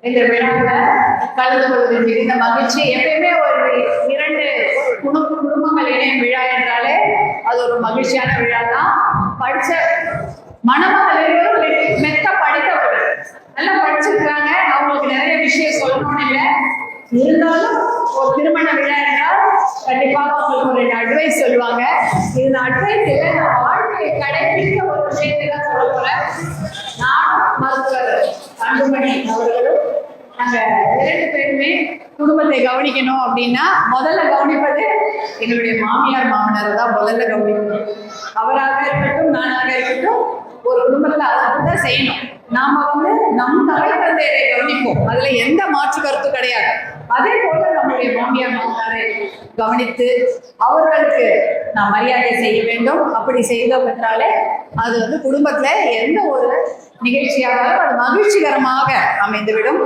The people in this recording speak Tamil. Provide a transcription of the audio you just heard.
இந்த விழாவில் கலந்து கொள்வதில் மிகுந்த மகிழ்ச்சி. எப்பயுமே ஒரு 2 குடும்பங்கள் இணையும் விழா என்றாலே அது ஒரு மகிழ்ச்சியான விழா தான். படிச்ச மணமகள் மெத்த படித்தவர்கள் நல்லா படிச்சிருக்காங்க. அவங்களுக்கு நிறைய விஷயம் சொல்லணும்னு இல்லை, இருந்தாலும் ஒரு திருமண விழா என்றால் கண்டிப்பாக அவங்களுக்கு ஒரு அட்வைஸ் சொல்லுவாங்க. இந்த அட்வைஸ் இல்லை, நான் வாழ்க்கையை கடைபிடிக்க ஒரு விஷயத்தை தான் சொல்ல போறேன். நான் மருத்துவர் அன்புமணி அவர்களும் நாங்க 2 பேருமே குடும்பத்தை கவனிக்கணும் அப்படின்னா முதல்ல கவனிப்பது எங்களுடைய மாமியார் மாமனாரை தான் முதல்ல கவனிக்கணும். அவராக இருக்கட்டும் நானாக இருக்கட்டும் ஒரு குடும்பத்துல அதுதான் செய்யணும். நாம நம் தாய் தந்தையரை கவனிப்போம், அதுல எந்த மாற்று கருத்து கிடையாது. அதே போல நம்முடைய மாமியார் மாமனாரை கவனித்து அவர்களுக்கு நாம் மரியாதை செய்ய வேண்டும். அப்படி செய்தோம் என்றாலே அது குடும்பத்துல எந்த ஒரு நிகழ்ச்சியாகவும் அது மகிழ்ச்சிகரமாக அமைந்துவிடும்.